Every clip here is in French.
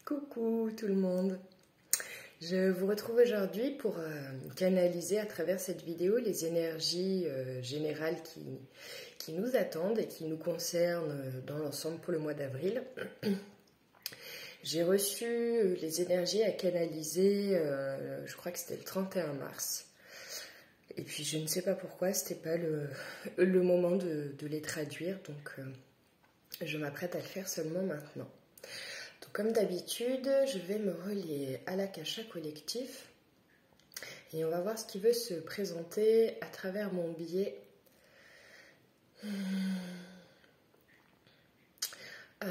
Coucou tout le monde. Je vous retrouve aujourd'hui pour canaliser à travers cette vidéo les énergies générales qui nous attendent et qui nous concernent dans l'ensemble pour le mois d'avril. J'ai reçu les énergies à canaliser, je crois que c'était le 31 mars. Et puis je ne sais pas pourquoi, c'était pas le moment de les traduire, donc je m'apprête à le faire seulement maintenant. Donc, comme d'habitude, je vais me relier à l'Akasha collectif et on va voir ce qui veut se présenter à travers mon biais. Il y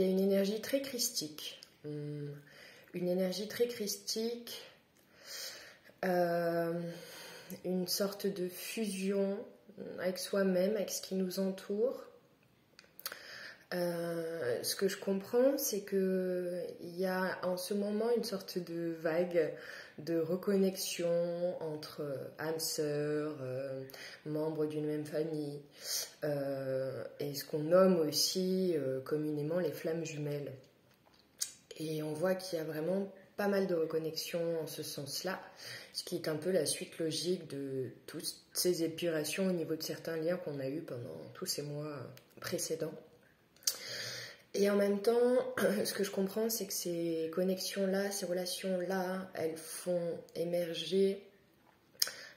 a une énergie très christique, une sorte de fusion avec soi-même, avec ce qui nous entoure. Ce que je comprends, c'est qu'il y a en ce moment une sorte de vague de reconnexion entre âmes sœurs, membres d'une même famille, et ce qu'on nomme aussi communément les flammes jumelles. Et on voit qu'il y a vraiment pas mal de reconnexion en ce sens-là, ce qui est un peu la suite logique de toutes ces épurations au niveau de certains liens qu'on a eus pendant tous ces mois précédents. Et en même temps, ce que je comprends, c'est que ces connexions-là, ces relations-là, elles font émerger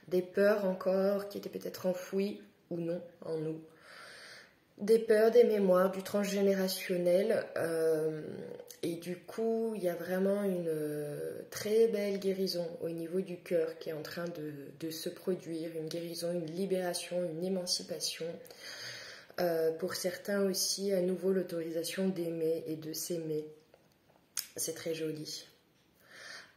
des peurs encore qui étaient peut-être enfouies ou non en nous. Des peurs, des mémoires, du transgénérationnel. Et du coup, il y a vraiment une très belle guérison au niveau du cœur qui est en train de se produire. Une guérison, une libération, une émancipation. Pour certains aussi, à nouveau, l'autorisation d'aimer et de s'aimer. C'est très joli.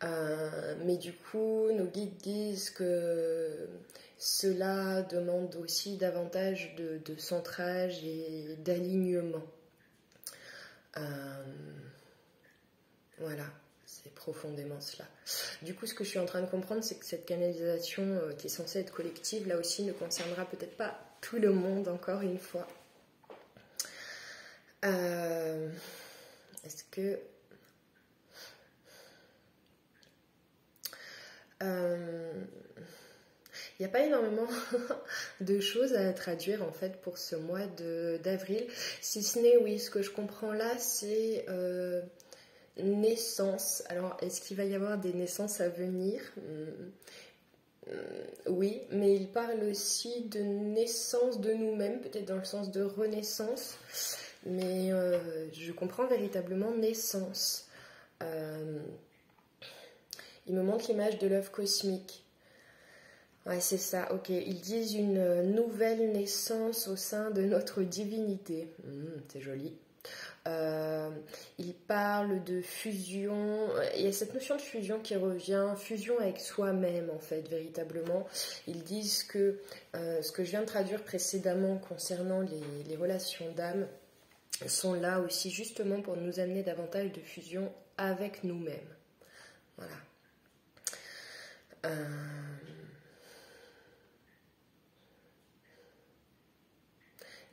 Mais du coup, nos guides disent que cela demande aussi davantage de centrage et d'alignement. Voilà, c'est profondément cela. Du coup, ce que je suis en train de comprendre, c'est que cette canalisation qui est censée être collective, là aussi, ne concernera peut-être pas tout le monde, encore une fois. Est-ce que... Il n'y a pas énormément de choses à traduire en fait pour ce mois d'avril, si ce n'est, oui, ce que je comprends là, c'est naissance. Alors, est-ce qu'il va y avoir des naissances à venir ? Oui, mais il parle aussi de naissance de nous-mêmes, peut-être dans le sens de renaissance, mais je comprends véritablement naissance. Il me montre l'image de l'œuf cosmique. Ouais, c'est ça, ok. Ils disent une nouvelle naissance au sein de notre divinité. C'est joli. Il parle de fusion. Il y a cette notion de fusion qui revient, fusion avec soi-même en fait, véritablement. Ils disent que ce que je viens de traduire précédemment concernant les relations d'âme sont là aussi justement pour nous amener davantage de fusion avec nous-mêmes. Voilà.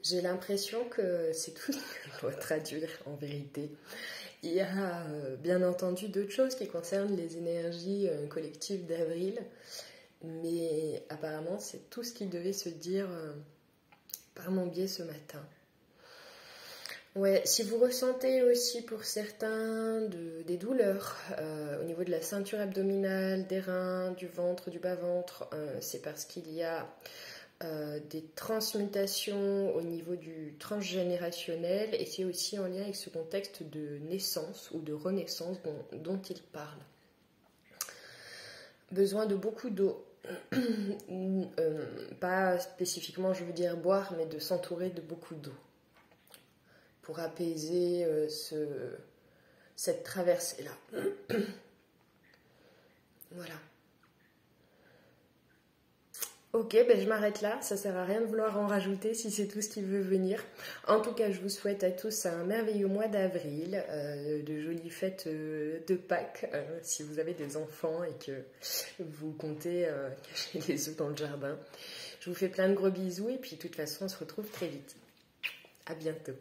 J'ai l'impression que c'est tout ce que je dois traduire en vérité. Il y a bien entendu d'autres choses qui concernent les énergies collectives d'avril, mais apparemment c'est tout ce qui devait se dire par mon biais ce matin. Ouais, si vous ressentez aussi pour certains des douleurs au niveau de la ceinture abdominale, des reins, du ventre, du bas-ventre, c'est parce qu'il y a des transmutations au niveau du transgénérationnel et c'est aussi en lien avec ce contexte de naissance ou de renaissance dont il parle. Besoin de beaucoup d'eau. Pas spécifiquement, je veux dire boire, mais de s'entourer de beaucoup d'eau pour apaiser cette traversée-là. Voilà. Ok, ben je m'arrête là, ça sert à rien de vouloir en rajouter si c'est tout ce qui veut venir. En tout cas, je vous souhaite à tous un merveilleux mois d'avril, de jolies fêtes de Pâques, si vous avez des enfants et que vous comptez cacher les œufs dans le jardin. Je vous fais plein de gros bisous et puis de toute façon, on se retrouve très vite. À bientôt.